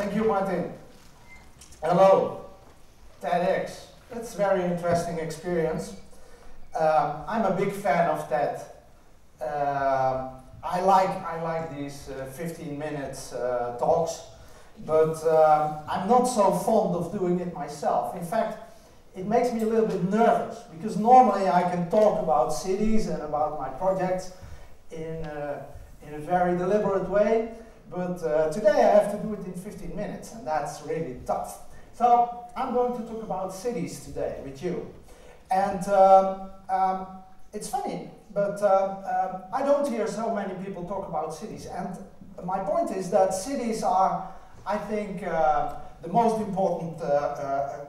Thank you, Martin. Hello, TEDx. That's a very interesting experience. I'm a big fan of TED. I like these 15-minute talks, but I'm not so fond of doing it myself. In fact, it makes me a little bit nervous because normally I can talk about cities and about my projects in a very deliberate way, but today I have to do it in 15 minutes, and that's really tough. So I'm going to talk about cities today with you. And it's funny, but I don't hear so many people talk about cities. And my point is that cities are, I think, the most important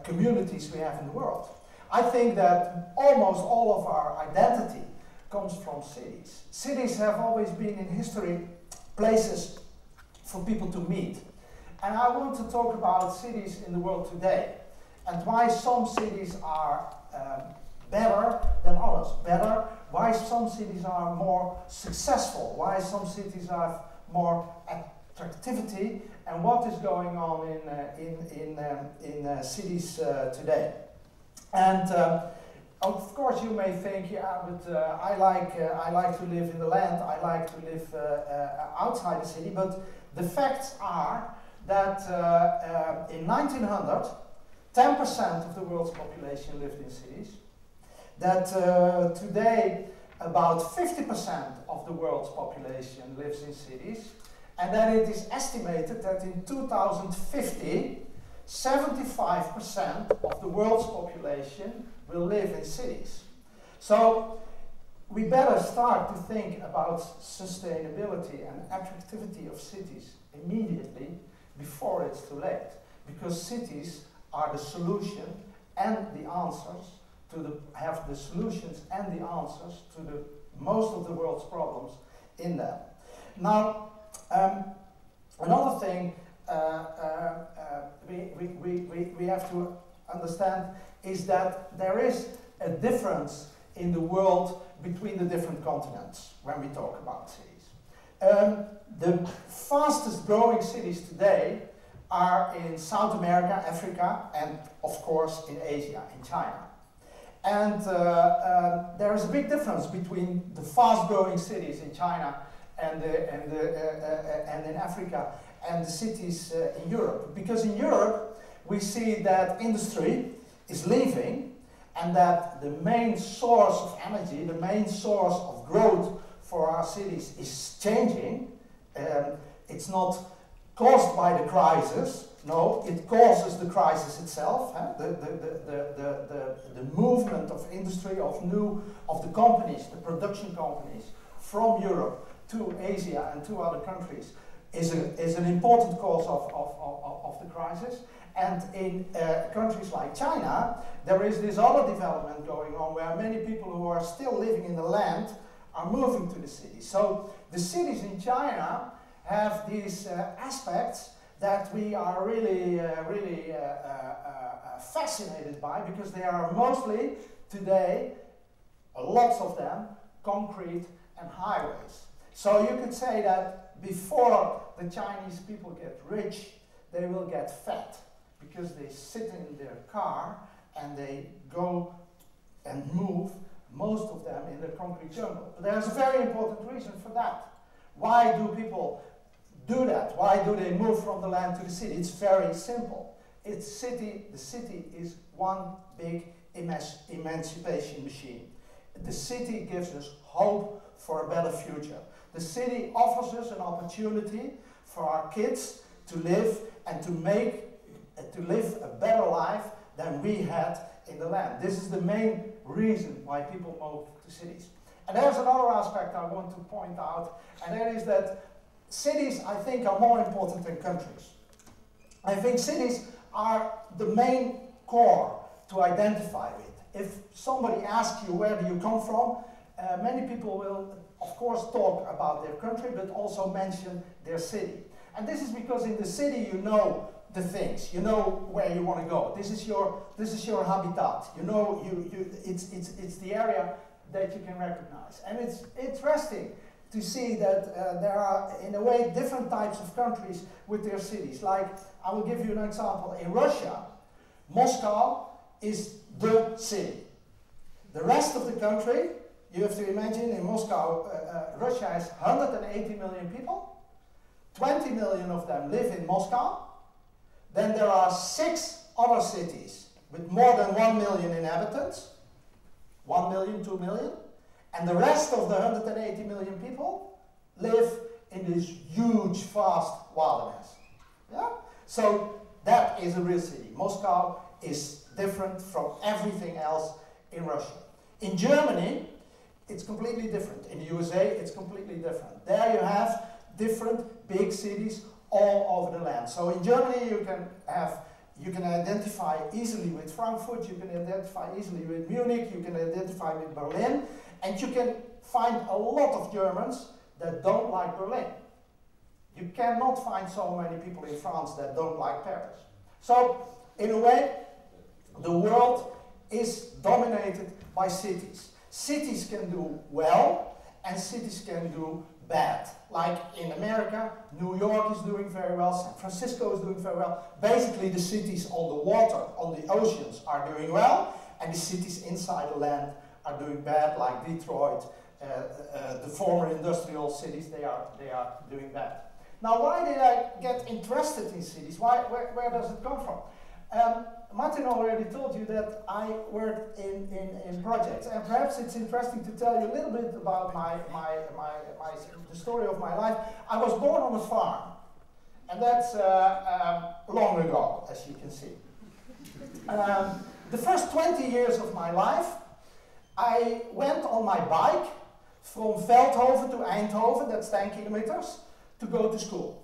communities we have in the world. I think that almost all of our identity comes from cities. Cities have always been in history places for people to meet. And I want to talk about cities in the world today and why some cities are better than others. Better, why some cities are more successful, why some cities have more attractivity, and what is going on in cities today. And of course you may think, yeah, but I like to live in the land, I like to live outside the city, but the facts are that in 1900, 10% of the world's population lived in cities. That today, about 50% of the world's population lives in cities. And that it is estimated that in 2050, 75% of the world's population will live in cities. So we better start to think about sustainability and attractivity of cities immediately before it's too late. Because cities are the solution and the answers have the solutions and the answers to most of the world's problems in them. Now, another thing we have to understand is that there is a difference in the world between the different continents when we talk about cities. The fastest growing cities today are in South America, Africa, and of course in Asia, in China. And there is a big difference between the fast-growing cities in China and in Africa and the cities in Europe. Because in Europe, we see that industry is leaving and that the main source of energy, the main source of growth for our cities is changing. It's not caused by the crisis. No, it causes the crisis itself. The movement of industry, of the companies, the production companies from Europe to Asia and to other countries is an important cause of the crisis. And in countries like China, there is this other development going on where many people who are still living in the land are moving to the cities. So the cities in China have these aspects that we are really fascinated by, because they are mostly today, lots of them, concrete and highways. So you could say that before the Chinese people get rich, they will get fat, because they sit in their car and they go and move, most of them in the concrete jungle. But there's a very important reason for that. Why do people do that? Why do they move from the land to the city? It's very simple. The city is one big emancipation machine. The city gives us hope for a better future. The city offers us an opportunity for our kids to live and to live a better life than we had in the land. This is the main reason why people move to cities. And there's another aspect I want to point out, and that is that cities, I think, are more important than countries. I think cities are the main core to identify with. If somebody asks you where do you come from, many people will, of course, talk about their country, but also mention their city. And this is because in the city you know the things, you know where you want to go. This is your habitat. You know, it's the area that you can recognize. And it's interesting to see that there are, in a way, different types of countries with their cities. Like, I will give you an example. In Russia, Moscow is the city. The rest of the country, you have to imagine, in Moscow, Russia has 180 million people. 20 million of them live in Moscow. Then there are 6 other cities with more than 1 million inhabitants. 1 million, 2 million. And the rest of the 180 million people live in this huge, vast wilderness. Yeah? So that is a real city. Moscow is different from everything else in Russia. In Germany, it's completely different. In the USA, it's completely different. There you have different big cities all over the land. So in Germany, you can identify easily with Frankfurt, you can identify easily with Munich, you can identify with Berlin, and you can find a lot of Germans that don't like Berlin. You cannot find so many people in France that don't like Paris. So, in a way, the world is dominated by cities. Cities can do well, and cities can do bad. Like in America, New York is doing very well, San Francisco is doing very well. Basically, the cities on the water, on the oceans, are doing well, and the cities inside the land are doing bad, like Detroit, the former industrial cities, they are doing bad. Now, why did I get interested in cities? Where does it come from? Martin already told you that I worked in projects, and perhaps it's interesting to tell you a little bit about the story of my life. I was born on a farm, and that's long ago, as you can see. The first 20 years of my life, I went on my bike from Veldhoven to Eindhoven, that's 10 kilometers, to go to school.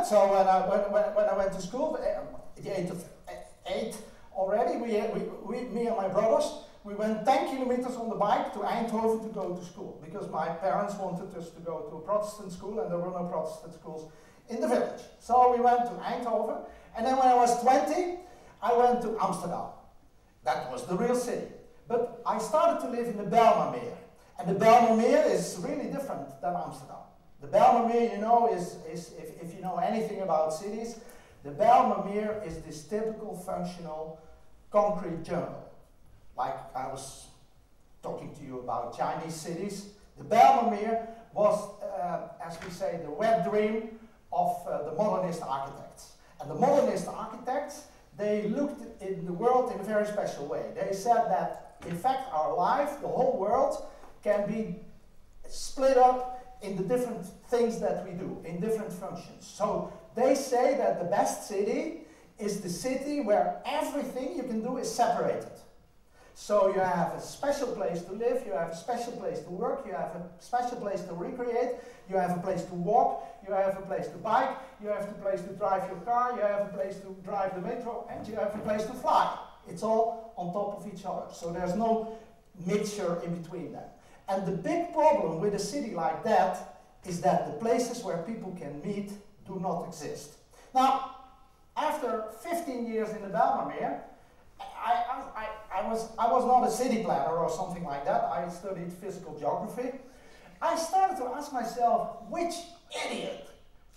So when I went to school, at the age of 8 already, me and my brothers, we went 10 kilometers on the bike to Eindhoven to go to school, because my parents wanted us to go to a Protestant school, and there were no Protestant schools in the village. So we went to Eindhoven, and then when I was 20, I went to Amsterdam. That was the real city. But I started to live in the Bijlmermeer, and the Bijlmermeer is really different than Amsterdam. The Bijlmermeer, you know, is if you know anything about cities, the Bijlmermeer is this typical functional concrete jungle. Like I was talking to you about Chinese cities. The Bijlmermeer was, as we say, the wet dream of the modernist architects. And the modernist architects, they looked in the world in a very special way. They said that, in fact, our life, the whole world, can be split up in the different things that we do, in different functions. So they say that the best city is the city where everything you can do is separated. So you have a special place to live, you have a special place to work, you have a special place to recreate, you have a place to walk, you have a place to bike, you have a place to drive your car, you have a place to drive the metro, and you have a place to fly. It's all on top of each other. So there's no mixture in between them. And the big problem with a city like that is that the places where people can meet do not exist. Now, after 15 years in the Bijlmermeer, I was not a city planner or something like that. I studied physical geography. I started to ask myself, which idiot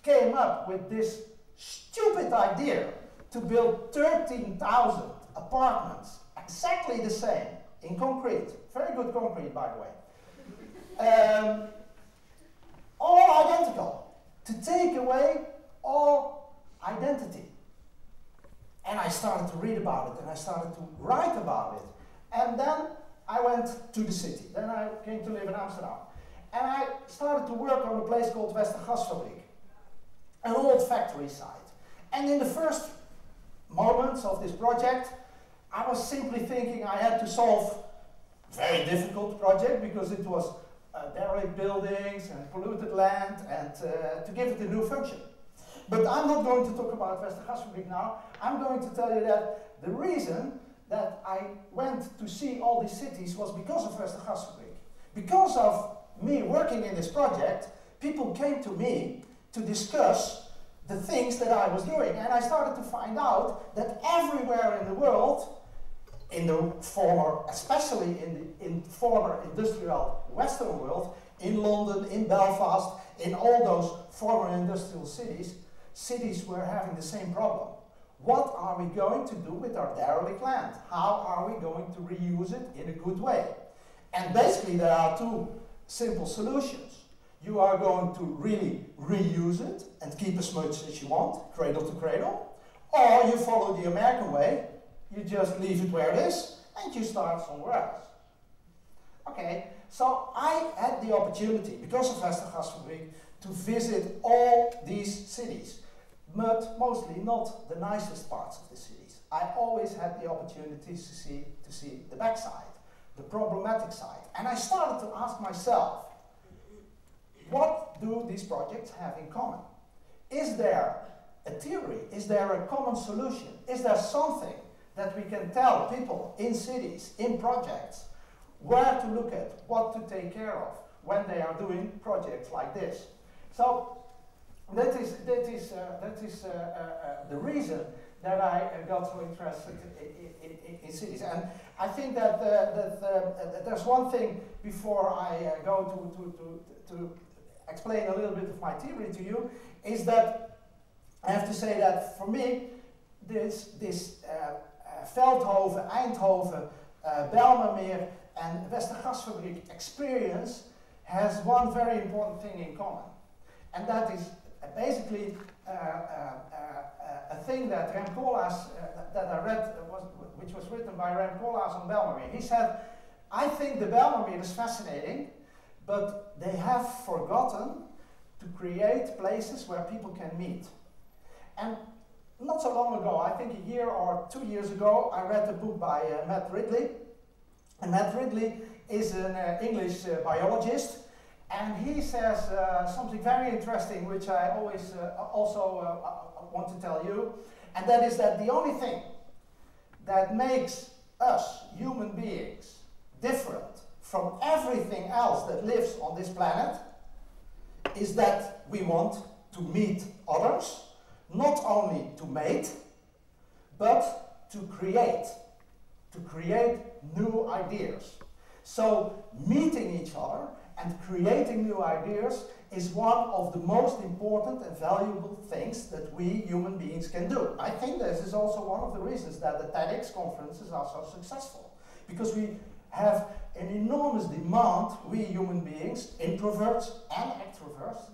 came up with this stupid idea to build 13,000 apartments, exactly the same, in concrete. Very good concrete, by the way. All identical, to take away all identity. And I started to read about it, and I started to write about it. And then I went to the city. Then I came to live in Amsterdam. And I started to work on a place called Westergasfabriek, an old factory site. And in the first moments of this project, I was simply thinking I had to solve a very difficult project, because it was derelict buildings and polluted land, and to give it a new function. But I'm not going to talk about Westergasfabriek now. I'm going to tell you that the reason that I went to see all these cities was because of Westergasfabriek. Because of me working in this project, people came to me to discuss the things that I was doing. And I started to find out that everywhere in the world, in the former, especially in the former industrial Western world, in London, in Belfast, in all those former industrial cities, cities were having the same problem. What are we going to do with our derelict land? How are we going to reuse it in a good way? And basically there are two simple solutions. You are going to really reuse it and keep as much as you want, cradle to cradle, or you follow the American way, you just leave it where it is and you start somewhere else. Okay, so I had the opportunity, because of Westergasfabriek, to visit all these cities, but mostly not the nicest parts of the cities. I always had the opportunity to see the backside, the problematic side. And I started to ask myself, what do these projects have in common? Is there a theory? Is there a common solution? Is there something that we can tell people in cities, in projects, where to look at, what to take care of when they are doing projects like this? So that is the reason that I got so interested in cities. And I think that, there's one thing before I go to explain a little bit of my theory to you, is that I have to say that for me, this Veldhoven, Eindhoven, Bijlmermeer and Westergasfabriek experience has one very important thing in common. And that is basically a thing that Rem Koolhaas, that I read, which was written by Rem Koolhaas on Bijlmermeer. He said, I think the Bijlmermeer is fascinating, but they have forgotten to create places where people can meet. And not so long ago, I think a year or 2 years ago, I read a book by Matt Ridley. And Matt Ridley is an English biologist, and he says something very interesting, which I always also want to tell you, and that is that the only thing that makes us, human beings, different from everything else that lives on this planet is that we want to meet others, not only to mate, but to create new ideas. So meeting each other and creating new ideas is one of the most important and valuable things that we human beings can do. I think this is also one of the reasons that the TEDx conferences are so successful, because we have an enormous demand, we human beings, introverts and extroverts,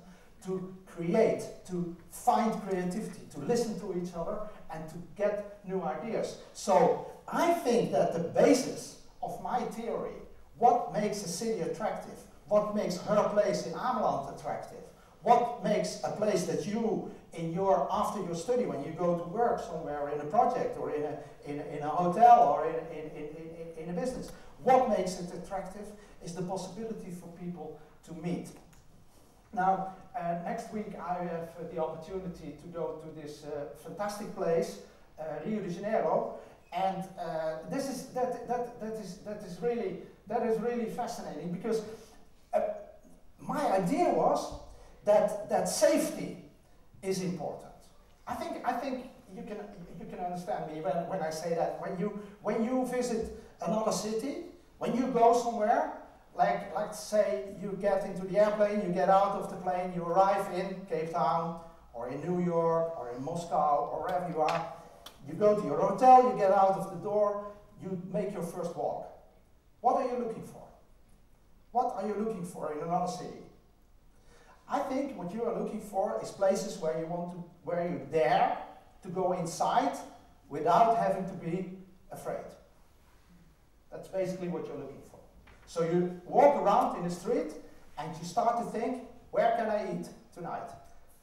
to create, to find creativity, to listen to each other and to get new ideas. So I think that the basis of my theory, what makes a city attractive, what makes her place in Ameland attractive, what makes a place that you, after your study, when you go to work somewhere in a project or in a hotel or in a business, what makes it attractive is the possibility for people to meet. Now, next week I have the opportunity to go to this fantastic place, Rio de Janeiro, and that is really fascinating, because my idea was that safety is important. I think you can understand me when I say that when you visit another city, when you go somewhere, like say you get into the airplane, you get out of the plane, you arrive in Cape Town or in New York or in Moscow or wherever you are, you go to your hotel, you get out of the door, you make your first walk. What are you looking for? What are you looking for in another city? I think what you are looking for is places where you dare to go inside without having to be afraid. That's basically what you're looking for. So you walk around in the street and you start to think, where can I eat tonight?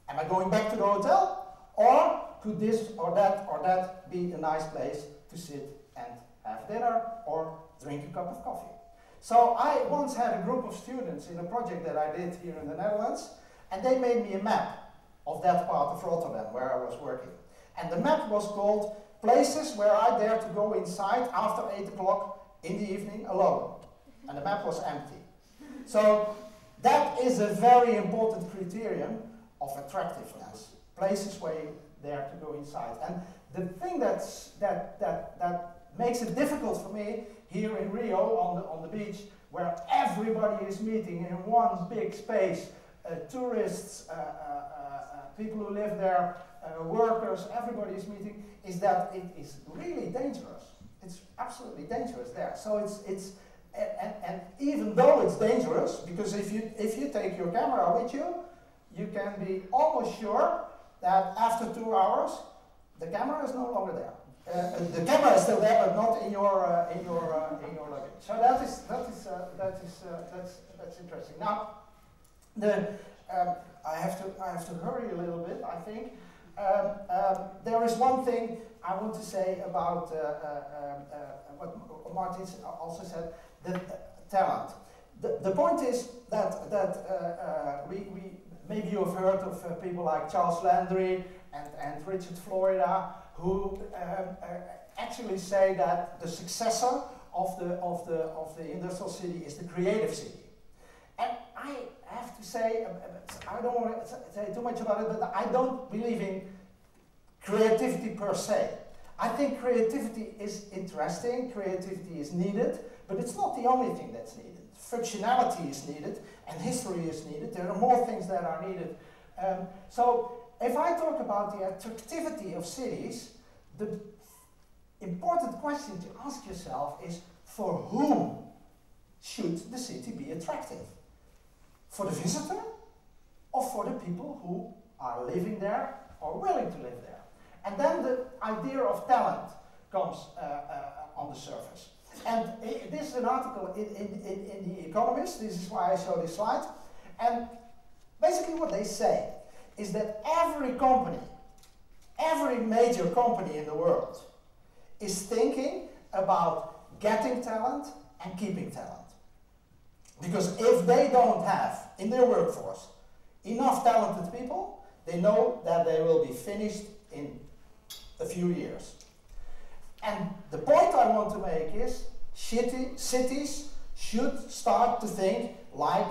Am I going back to the hotel? Or could this or that be a nice place to sit and have dinner or drink a cup of coffee? So I once had a group of students in a project that I did here in the Netherlands, and they made me a map of that part of Rotterdam where I was working. And the map was called Places Where I Dare to Go Inside After 8 o'clock in the evening alone. And the map was empty. So that is a very important criterion of attractiveness. Places where you dare to go inside. And the thing that makes it difficult for me here in Rio on the beach where everybody is meeting in one big space, tourists, people who live there, workers, everybody is meeting, is that it is really dangerous. It's absolutely dangerous there. So and even though it's dangerous, because if you take your camera with you, you can be almost sure that after 2 hours, the camera is no longer there. The camera is still there, but not in your luggage. So that's interesting. Now, I have to hurry a little bit, I think. There is one thing I want to say about what Martin also said, the talent. The point is that we maybe you have heard of people like Charles Landry and Richard Florida, who actually say that the successor of the industrial city is the creative city. And I have to say, I don't want to say too much about it, but I don't believe in creativity per se. I think creativity is interesting, creativity is needed, but it's not the only thing that's needed. Functionality is needed, and history is needed. There are more things that are needed. So if I talk about the attractivity of cities, the important question to ask yourself is, for whom should the city be attractive? For the visitor, or for the people who are living there or willing to live there? And then the idea of talent comes on the surface. And this is an article in The Economist. This is why I show this slide. And basically what they say is that every company, every major company in the world is thinking about getting talent and keeping talent. Because if they don't have in their workforce enough talented people, they know that they will be finished in a few years. And the point I want to make is cities should start to think like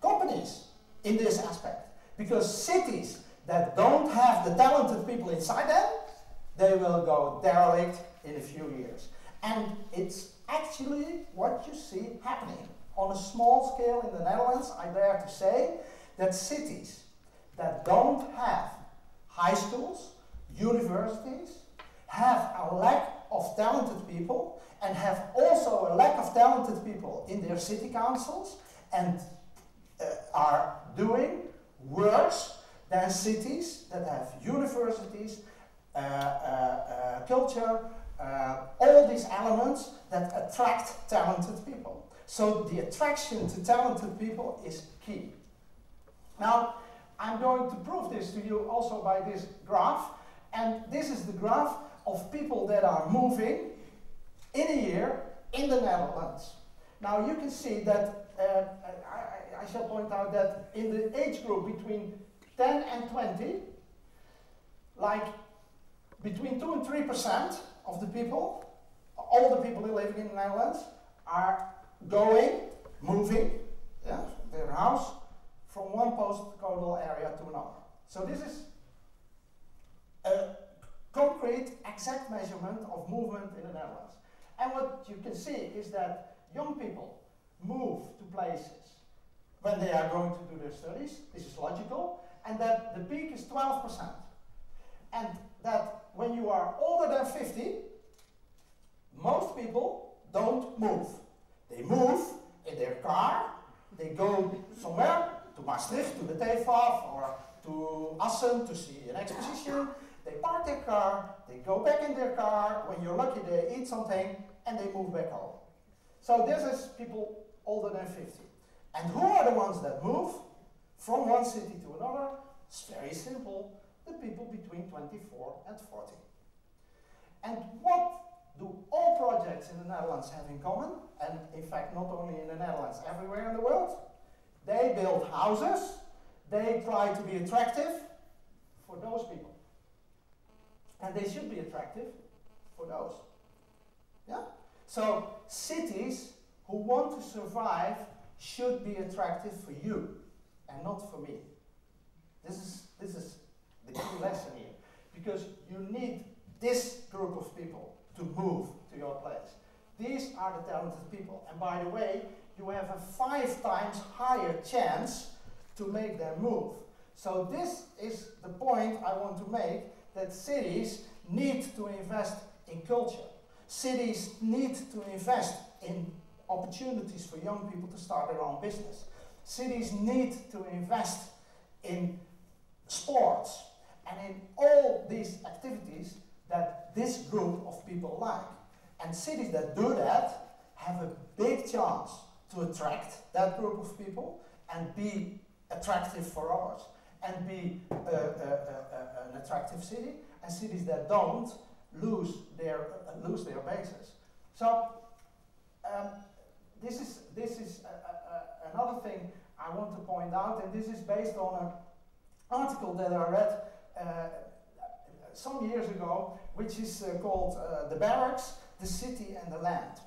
companies in this aspect. Because cities that don't have the talented people inside them, they will go derelict in a few years. And it's actually what you see happening. On a small scale in the Netherlands, I dare to say that cities that don't have high schools, universities, have a lack of talented people, and have also a lack of talented people in their city councils, and are doing worse than cities that have universities, culture, all these elements that attract talented people. So the attraction to talented people is key. Now, I'm going to prove this to you also by this graph. And this is the graph of people that are moving in a year in the Netherlands. Now you can see that, I shall point out that in the age group between 10 and 20, like between 2 and 3% of the people, all the people living in the Netherlands, are moving, their house from one postcodal area to another. So this is a concrete, exact measurement of movement in the Netherlands. And what you can see is that young people move to places when they are going to do their studies. This is logical. And that the peak is 12%. And that when you are older than 50, most people don't move. They move in their car, they go somewhere, to Maastricht, to the TEDxStendenUniversity, or to Assen to see an exposition. They park their car, they go back in their car, when you're lucky they eat something, and they move back home. So this is people older than 50. And who are the ones that move from one city to another? It's very simple, the people between 24 and 40. And what do all projects in the Netherlands have in common? And in fact, not only in the Netherlands, everywhere in the world. They build houses, they try to be attractive for those people. And they should be attractive for those. Yeah? So cities who want to survive should be attractive for you and not for me. This is the key lesson here. Because you need this group of people to move to your place. These are the talented people. And by the way, you have a 5 times higher chance to make them move. So this is the point I want to make, that cities need to invest in culture. Cities need to invest in opportunities for young people to start their own business. Cities need to invest in sports and in all these activities that this group of people like. And cities that do that have a big chance to attract that group of people and be attractive for others and be an attractive city, and cities that don't lose their basis. So this is another thing I want to point out, and this is based on an article that I read some years ago, which is called The Barracks, the City and the Land.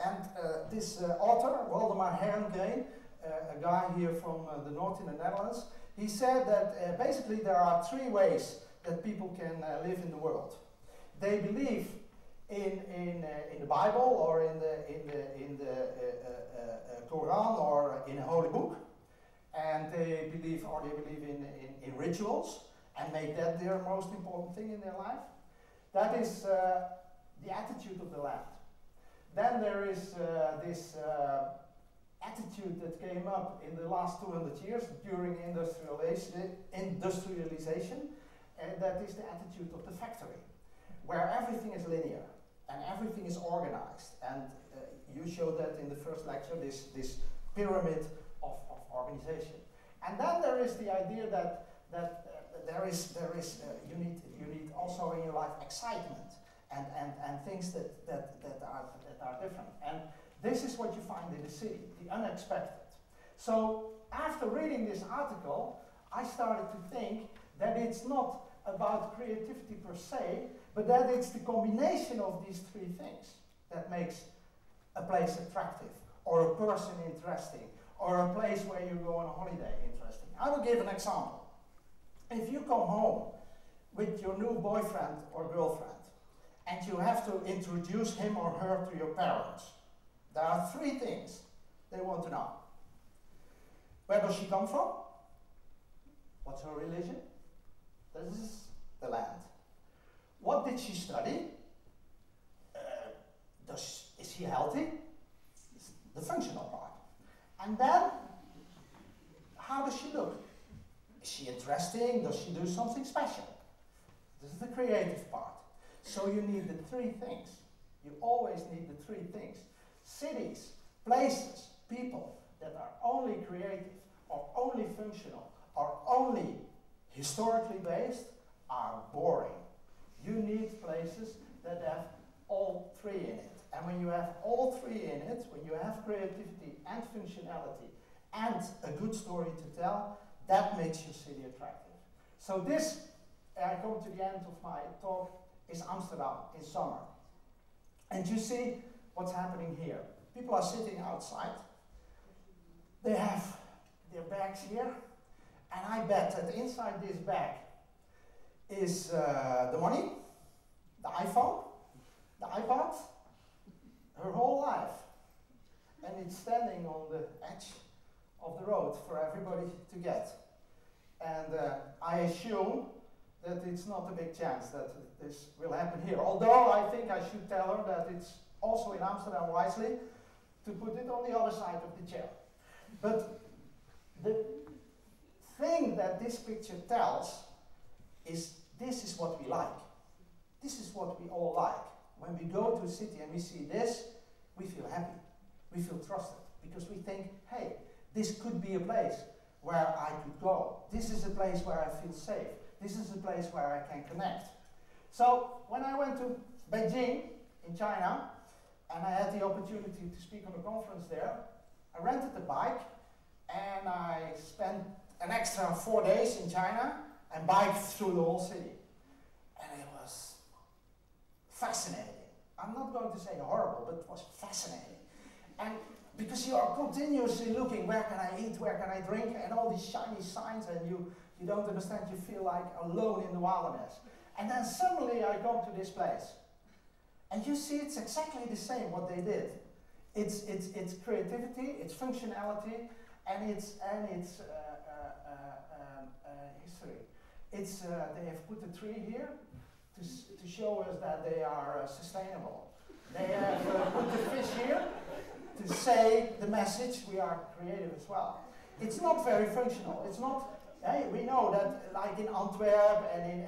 And this author, Waldemar Herengeen, a guy here from the north in the Netherlands, he said that basically there are 3 ways that people can live in the world. They believe in the Bible or in the Quran or in a holy book, and they believe in rituals and make that their most important thing in their life. That is the attitude of the land. Then there is this attitude that came up in the last 200 years during industrialization, and that is the attitude of the factory, where everything is linear and everything is organized. And you showed that in the first lecture, this pyramid of organization. And then there is the idea that you need also in your life excitement and things that are different. And this is what you find in the city, the unexpected. So after reading this article, I started to think that it's not about creativity per se, but that it's the combination of these 3 things that makes a place attractive, or a person interesting, or a place where you go on a holiday interesting. I will give an example. If you come home with your new boyfriend or girlfriend, and you have to introduce him or her to your parents, there are 3 things they want to know. Where does she come from? What's her religion? This is the land. What did she study? Is she healthy? It's the functional part. And then, how does she look? Is she interesting? Does she do something special? This is the creative part. So you need the 3 things. You always need the 3 things. Cities, places, people that are only creative, or only functional, or only historically based are boring. You need places that have all 3 in it. And when you have all 3 in it, when you have creativity and functionality and a good story to tell, that makes your city attractive. So this, I come to the end of my talk, is Amsterdam in summer. And you see what's happening here. People are sitting outside. They have their bags here. And I bet that inside this bag is the money, the iPhone, the iPad, her whole life. And it's standing on the edge of the road for everybody to get. And I assume that it's not a big chance that this will happen here. Although I think I should tell her that it's also in Amsterdam wisely to put it on the other side of the chair. But the thing that this picture tells is this is what we like. This is what we all like. When we go to a city and we see this, we feel happy. We feel trusted because we think, hey, this could be a place where I could go. This is a place where I feel safe. This is a place where I can connect. So when I went to Beijing in China and I had the opportunity to speak on a conference there, I rented a bike and I spent an extra 4 days in China and biked through the whole city. And it was fascinating. I'm not going to say horrible, but it was fascinating. And because you are continuously looking, where can I eat, where can I drink, and all these shiny signs, and you don't understand, you feel like alone in the wilderness. And then suddenly I come to this place. And you see it's exactly the same what they did. It's creativity, it's functionality, and it's history. It's they have put a tree here to show us that they are sustainable. They have put the fish here to say the message we are creative as well. It's not very functional. It's not. Hey, we know that, like in Antwerp and in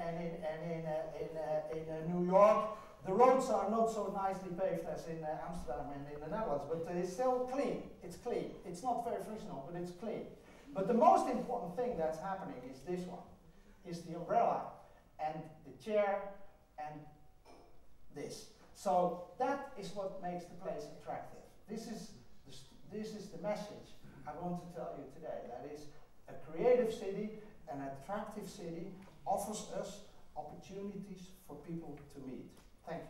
New York, the roads are not so nicely paved as in Amsterdam and in the Netherlands, but it's still clean. It's clean. It's not very functional, but it's clean. But the most important thing that's happening is this one, is the umbrella and the chair and this. So that is what makes the place attractive. This is the message I want to tell you today. That is, a creative city, an attractive city, offers us opportunities for people to meet. Thank you.